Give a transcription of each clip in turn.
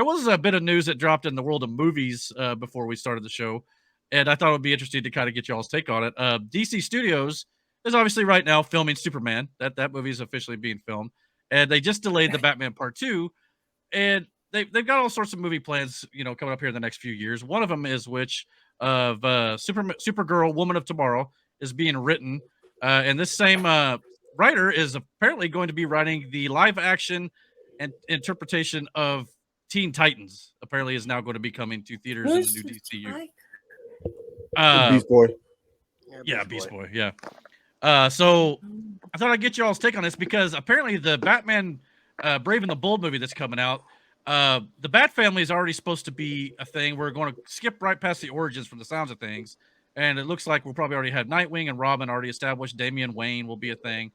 there was a bit of news that dropped in the world of movies before we started the show, and I thought it would be interesting to kind of get y'all's take on it. DC Studios is obviously right now filming Superman. That movie is officially being filmed, and they just delayed the Batman Part 2, and they've got all sorts of movie plans, coming up here in the next few years. One of them is which of Supergirl, Woman of Tomorrow, is being written, and this same writer is apparently going to be writing the live action and interpretation of Teen Titans. Apparently, is now going to be coming to theaters in the new DCU. Beast Boy. Yeah, Beast Boy. Yeah. So I thought I'd get y'all's take on this because apparently the Batman Brave and the Bold movie that's coming out, the Bat family is already supposed to be a thing. We're going to skip right past the origins from the sounds of things. And it looks like we'll probably already have Nightwing and Robin already established. Damian Wayne will be a thing.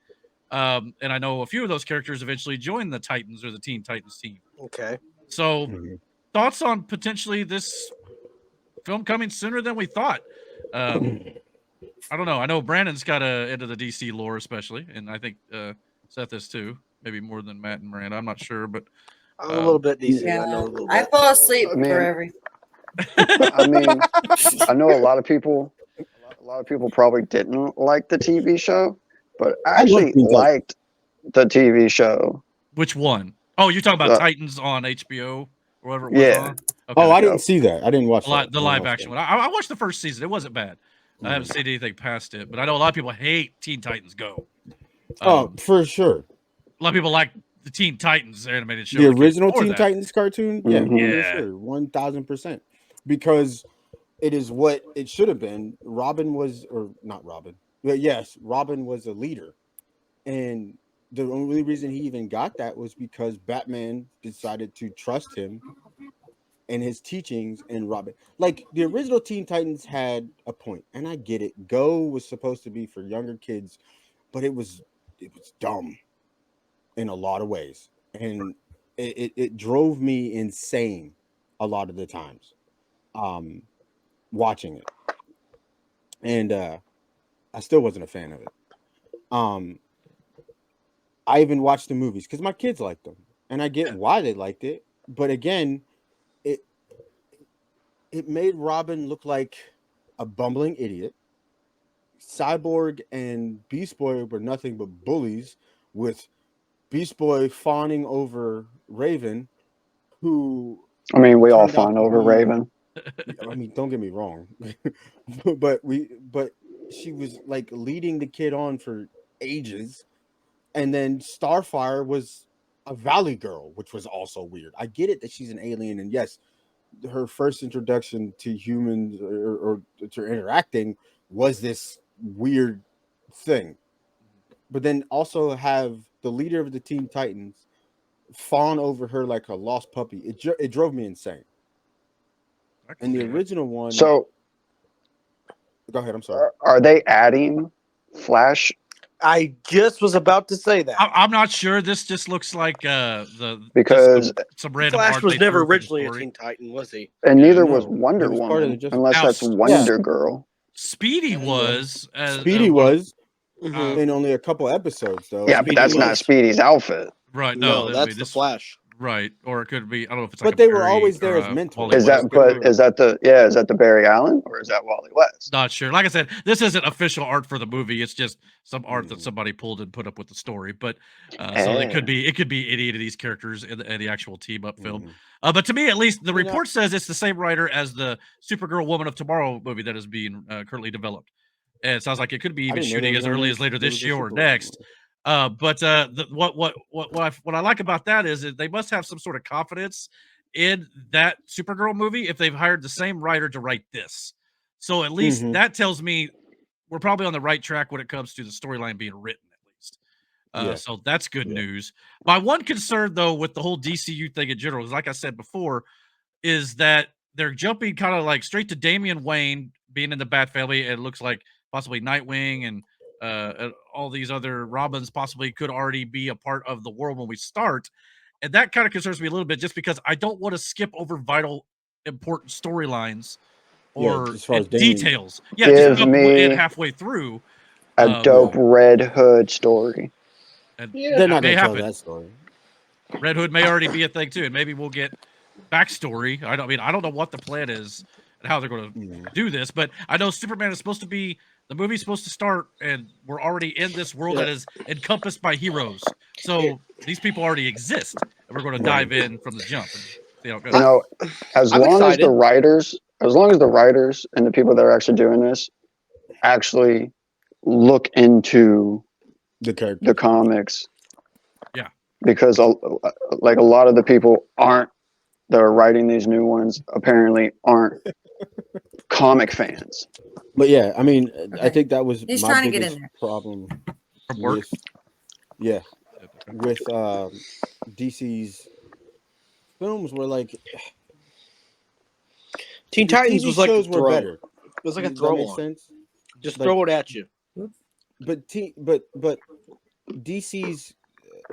And I know a few of those characters eventually join the Titans or the Teen Titans team. Okay. So thoughts on potentially this film coming sooner than we thought? I don't know. I know Brandon's got into the DC lore, especially. And I think Seth is too. Maybe more than Matt and Miranda. I'm not sure, but I'm a little bit DC. Yeah. I know a little I bit. fall asleep for everything. I mean, I know a lot of people probably didn't like the TV show, but I actually liked the TV show. Which one? Oh, you're talking about Titans on HBO or whatever it was on? Okay. Oh, I didn't see that. I didn't watch the live action one. I watched the first season. It wasn't bad. I haven't seen anything past it, but I know a lot of people hate Teen Titans Go. For sure. A lot of people like the Teen Titans animated show. The original Teen Titans cartoon? Yeah, yeah. Sure. 1,000%. Because it is what it should have been. Robin was, or not Robin. But yes, Robin was a leader. And the only reason he even got that was because Batman decided to trust him and his teachings and Robin. Like, the original Teen Titans had a point, and I get it. Go was supposed to be for younger kids, but it was dumb in a lot of ways. And it drove me insane a lot of the times watching it. And I still wasn't a fan of it. I even watched the movies because my kids liked them, and I get why they liked it. But again, it made Robin look like a bumbling idiot. Cyborg and Beast Boy were nothing but bullies, with Beast Boy fawning over Raven, who... I mean, we all fawn over Raven. I mean, don't get me wrong. but she was like leading the kid on for ages. And then Starfire was a Valley girl, which was also weird. I get it that she's an alien, and yes, her first introduction to humans or to interacting was this weird thing. But then also have the leader of the Teen Titans fawn over her like a lost puppy. It drove me insane. And the original one. So, go ahead. I'm sorry. Are they adding Flash? I just was about to say that. I'm not sure. This just looks like because some random Flash was never originally a Teen Titan, was he? And neither was Wonder Woman, unless that's Wonder Girl. Speedy was. Speedy was. In only a couple episodes, though. Yeah, but that's not Speedy's outfit. Right. No, that's the Flash. Right, or it could be. I don't know if it's. But they were always there as mentors. Is that the Barry Allen or is that Wally West? Not sure. Like I said, this isn't official art for the movie. It's just some art that somebody pulled and put up with the story. But so it could be any of these characters in the actual team up film. But to me, at least, the report says it's the same writer as the Supergirl Woman of Tomorrow movie that is being currently developed. And it sounds like it could be even shooting as early as later this year or next. What I like about that is that they must have some sort of confidence in that Supergirl movie if they've hired the same writer to write this. So at least that tells me we're probably on the right track when it comes to the storyline being written, at least. So that's good news. My one concern, though, with the whole DCU thing in general, is like I said before, is that they're jumping kind of like straight to Damian Wayne being in the Bat family. And it looks like possibly Nightwing and all these other Robins possibly could already be a part of the world when we start. And that kind of concerns me a little bit just because I don't want to skip over vital, important storylines or details. Yeah, just jump in halfway through. A dope Red Hood story. And they're not going to tell happen. that story. Red Hood may already be a thing too, and maybe we'll get backstory. I don't know what the plan is and how they're going to do this, but I know Superman is supposed to be the movie's supposed to start, and we're already in this world that is encompassed by heroes. So these people already exist, and we're going to dive in from the jump and see how it goes. You know, as long as the writers and the people that are actually doing this actually look into the comics, because like a lot of the people that are writing these new ones apparently aren't comic fans. But yeah, I mean, I think that was He's my trying to get biggest in there. problem From work. with DC's films were like Teen the Titans TV was like shows a were throw. better. It was like a Does that throw make on. sense? Just Like- throw it at you. But DC's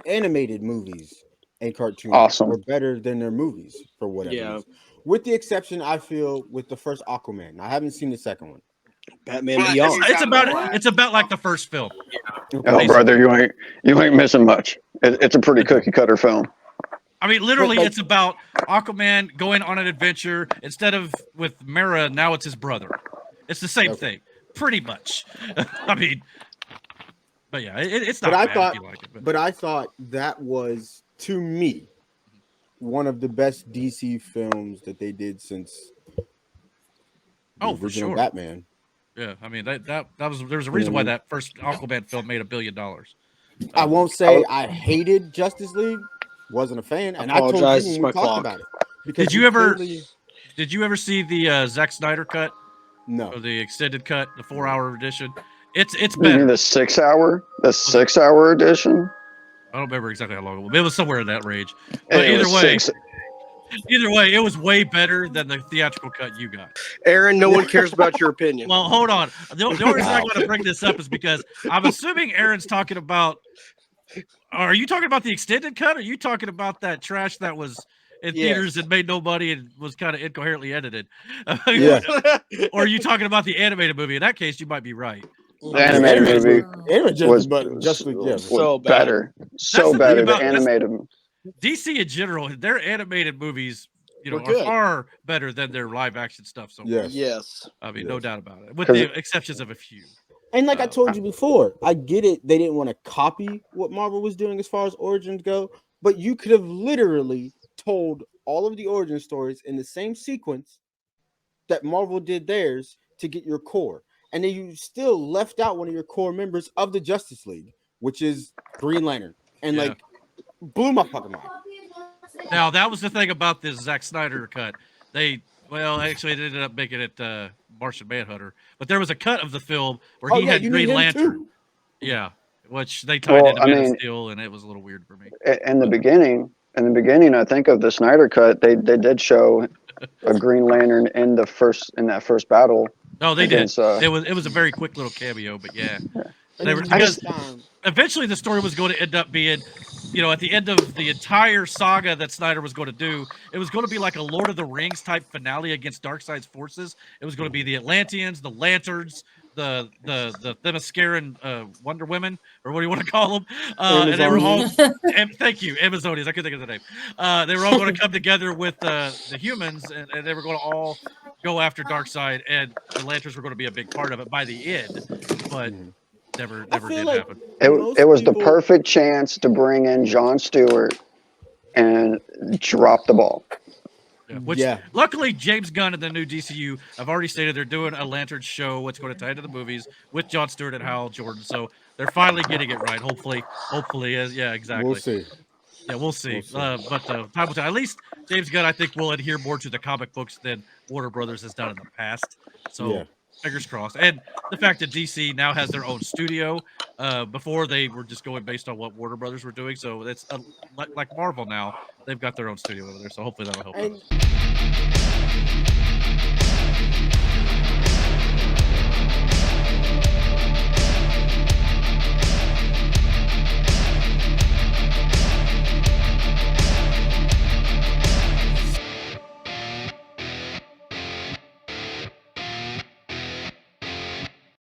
animated movies and cartoons Awesome. were better than their movies for whatever Yeah. reason. With the exception, I feel, with the first Aquaman. I haven't seen the second one. Batman Beyond. It's about like the first film. Oh, brother, you ain't missing much. It's a pretty cookie cutter film. I mean, literally, it's about Aquaman going on an adventure. Instead of with Mera, now it's his brother. It's the same thing, pretty much. I mean, but yeah, it's not bad if you like it. But I thought that was, to me, one of the best DC films that they did since the for original sure. Batman. Yeah, I mean that was there's a reason why that first Aquaman film made $1 billion. I won't say I hated Justice League. Wasn't a fan, and I told you when we talked about it. Because Did you ever see the Zack Snyder cut? No. Or the extended cut, the 4-hour edition? It's You better. mean the 6-hour edition? I don't remember exactly how long it was. It was somewhere in that range. And But it was either way, it was way better than the theatrical cut you got. Aaron, no one cares about your opinion. Well, hold on. The only reason I want to bring this up is because I'm assuming Aaron's talking about. Are you talking about the extended cut? Or are you talking about that trash that was in theaters and made no money and was kind of incoherently edited? Or are you talking about the animated movie? In that case, you might be right. The animated movie was so better. So better. The animated. DC in general, their animated movies, are far better than their live action stuff. So yes, I mean, no doubt about it, with the exceptions of a few. And like I told you before, I get it. They didn't want to copy what Marvel was doing as far as origins go, but you could have literally told all of the origin stories in the same sequence that Marvel did theirs to get your core. And then you still left out one of your core members of the Justice League, which is Green Lantern. And like, blew my fucking mind. Now, that was the thing about this Zack Snyder cut. Actually, they ended up making it Martian Manhunter. But there was a cut of the film where he had Green Lantern. Too. Yeah, which they tied into Man of Steel, and it was a little weird for me. In the beginning, I think of the Snyder cut, they did show a Green Lantern in that first battle. Oh, they did. It was a very quick little cameo, but yeah. Because eventually the story was going to end up being, at the end of the entire saga that Snyder was going to do, it was going to be like a Lord of the Rings type finale against Darkseid's forces. It was going to be the Atlanteans, the Lanterns, the Themysciran Wonder Women, or what do you want to call them? And they were all, thank you, Amazonians. I couldn't think of the name. They were all going to come together with the humans, and they were going to all go after Darkseid, and the Lanterns were going to be a big part of it by the end, but never did happen. It was the perfect chance to bring in Jon Stewart and drop the ball. Luckily, James Gunn and the new DCU have already stated they're doing a Lantern show, what's going to tie into the movies with Jon Stewart and Hal Jordan. So they're finally getting it right. Hopefully, exactly. We'll see. Yeah, we'll see. But time will tell. At least James Gunn, I think, will adhere more to the comic books than Warner Brothers has done in the past. So fingers crossed. And the fact that DC now has their own studio. Before they were just going based on what Warner Brothers were doing. So it's like Marvel now. They've got their own studio over there. So hopefully that'll help.